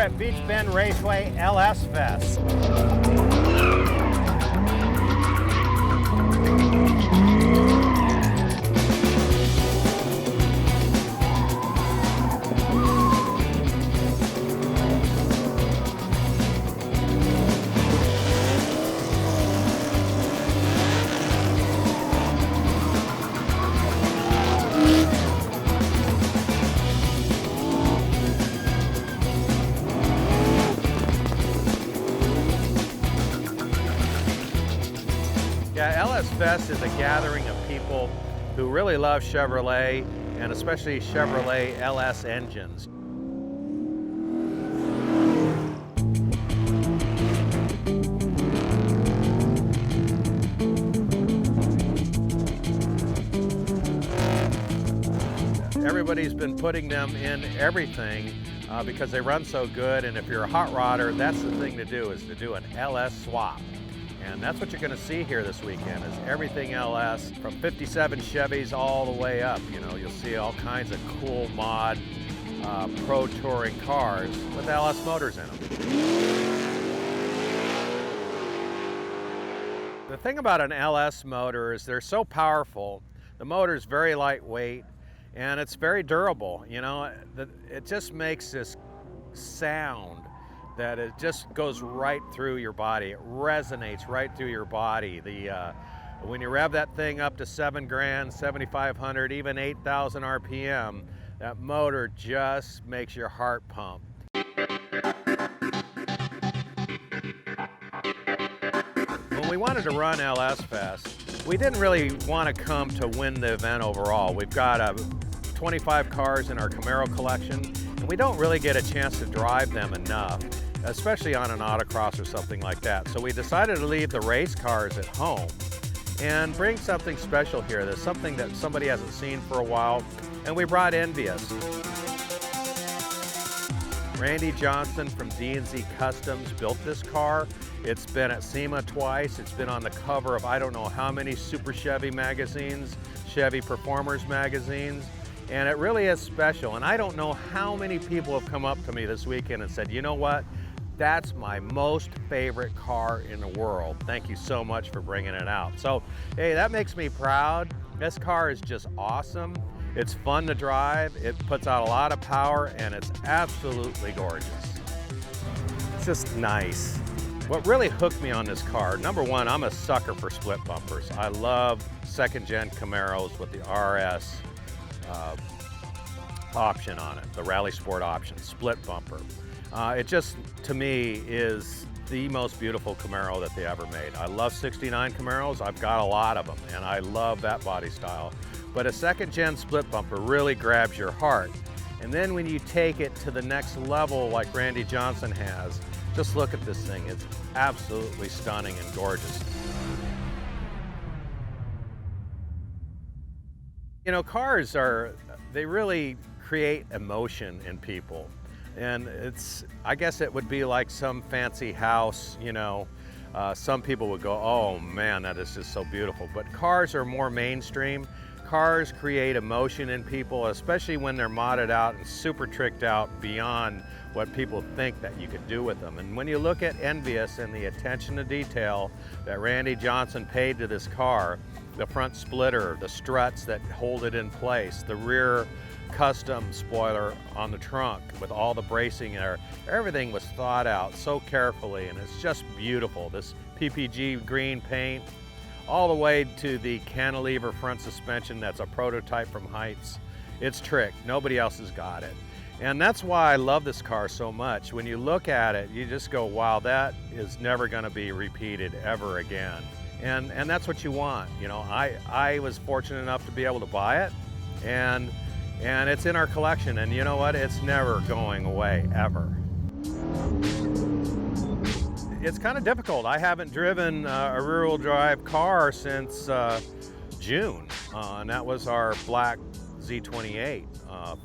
at Beach Bend Raceway LS Fest. Yeah, LS Fest is a gathering of people who really love Chevrolet, and especially Chevrolet LS engines. Everybody's been putting them in everything because they run so good, and if you're a hot rodder, that's the thing to do, is to do an LS swap. And that's what you're going to see here this weekend, is everything LS, from 57 Chevys all the way up. You know, you'll see all kinds of cool mod pro touring cars with LS motors in them. The thing about an LS motor is they're so powerful. The motor is very lightweight and it's very durable. You know, it just makes this sound that it just goes right through your body. It resonates right through your body. When you rev that thing up to 7 grand, 7,500, even 8,000 RPM, that motor just makes your heart pump. When we wanted to run LS Fest, we didn't really want to come to win the event overall. We've got 25 cars in our Camaro collection, and we don't really get a chance to drive them enough, especially on an autocross or something like that. So we decided to leave the race cars at home and bring something special here. There's something that somebody hasn't seen for a while, and we brought Envious. Randy Johnson from D&Z Customs built this car. It's been at SEMA twice. It's been on the cover of I don't know how many Super Chevy magazines, Chevy Performers magazines, and it really is special. And I don't know how many people have come up to me this weekend and said, you know what? That's my most favorite car in the world. Thank you so much for bringing it out. So, hey, that makes me proud. This car is just awesome. It's fun to drive. It puts out a lot of power, and it's absolutely gorgeous. It's just nice. What really hooked me on this car, number one, I'm a sucker for split bumpers. I love second-gen Camaros with the RS option on it, the Rally Sport option, split bumper. It just, to me, is the most beautiful Camaro that they ever made. I love 69 Camaros. I've got a lot of them, and I love that body style. But a second-gen split bumper really grabs your heart. And then when you take it to the next level like Randy Johnson has, just look at this thing. It's absolutely stunning and gorgeous. You know, cars they really create emotion in people. And I guess it would be like some fancy house, you know. Some people would go, oh man, that is just so beautiful. But cars are more mainstream. Cars create emotion in people, especially when they're modded out and super tricked out beyond what people think that you could do with them. And when you look at Envious and the attention to detail that Randy Johnson paid to this car, the front splitter, the struts that hold it in place, the rear custom spoiler on the trunk with all the bracing there, everything was thought out so carefully, and it's just beautiful. This PPG green paint, all the way to the cantilever front suspension that's a prototype from Heights. It's tricked. Nobody else has got it. And that's why I love this car so much. When you look at it, you just go, wow, that is never going to be repeated ever again. And that's what you want. You know, I was fortunate enough to be able to buy it, and it's in our collection, and you know what? It's never going away, ever. It's kind of difficult. I haven't driven a rear-wheel drive car since June, and that was our black Z28,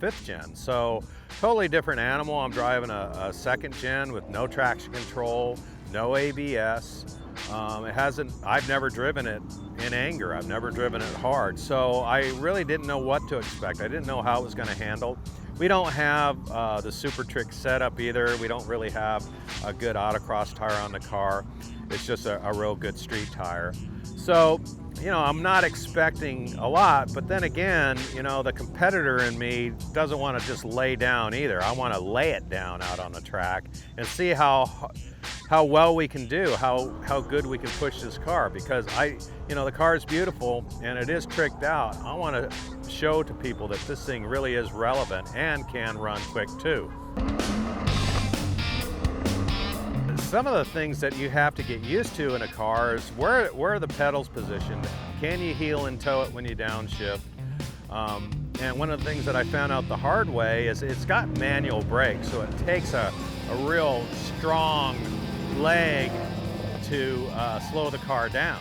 5th gen. So totally different animal. I'm driving a 2nd gen with no traction control, no ABS, I've never driven it in anger. I've never driven it hard. So I really didn't know what to expect. I didn't know how it was going to handle. We don't have the Super Trick setup either. We don't really have a good autocross tire on the car. It's just a real good street tire. So, you know, I'm not expecting a lot, but then again, you know, the competitor in me doesn't want to just lay down either. I want to lay it down out on the track and see how well we can do, how good we can push this car, because you know, the car is beautiful and it is tricked out. I want to show to people that this thing really is relevant and can run quick too. Some of the things that you have to get used to in a car is where are the pedals positioned? Can you heel and toe it when you downshift? And one of the things that I found out the hard way is it's got manual brakes, so it takes a real strong leg to slow the car down.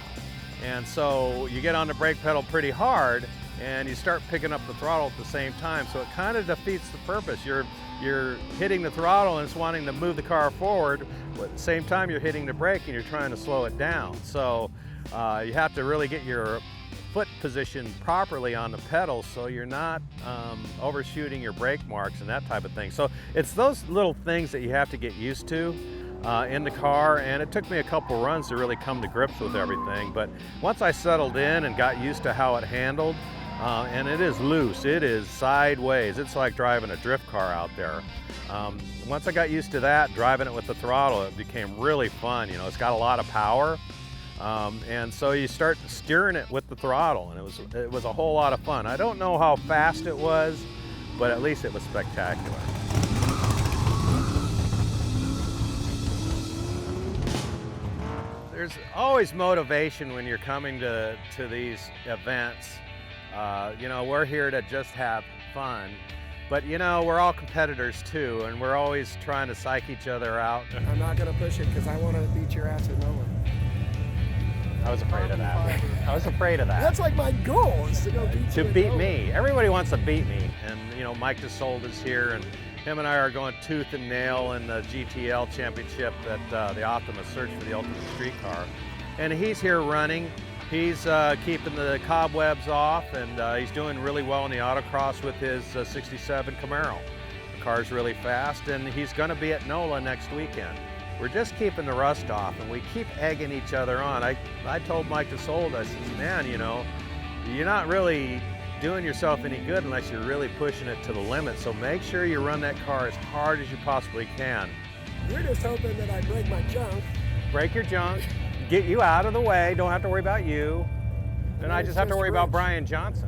And so you get on the brake pedal pretty hard and you start picking up the throttle at the same time, so it kind of defeats the purpose. You're hitting the throttle and it's wanting to move the car forward, but at the same time you're hitting the brake and you're trying to slow it down. So you have to really get your foot positioned properly on the pedal so you're not overshooting your brake marks and that type of thing. So it's those little things that you have to get used to in the car, and it took me a couple runs to really come to grips with everything. But once I settled in and got used to how it handled, and it is loose, it is sideways, it's like driving a drift car out there. Once I got used to that, driving it with the throttle, it became really fun. You know, it's got a lot of power, and so you start steering it with the throttle, and it was a whole lot of fun. I don't know how fast it was, but at least it was spectacular. There's always motivation when you're coming to these events. You know, we're here to just have fun, but you know, we're all competitors too, and we're always trying to psych each other out. I'm not going to push it because I want to beat your ass at Nolan. I was afraid of that. I was afraid of that. That's like my goal, is to go beat you. To beat me. Everybody wants to beat me, and you know, Mike DeSolda's here, and him and I are going tooth and nail in the GTL championship at the Optimus Search for the Ultimate Street Car. And he's here running. He's keeping the cobwebs off, and he's doing really well in the autocross with his 67 Camaro. The car's really fast, and he's going to be at NOLA next weekend. We're just keeping the rust off, and we keep egging each other on. I told Mike DeSolda, I said, man, you know, you're not really doing yourself any good unless you're really pushing it to the limit. So make sure you run that car as hard as you possibly can. You're just hoping that I break my junk. Break your junk, get you out of the way, don't have to worry about you. Then I just have to worry about Brian Johnson.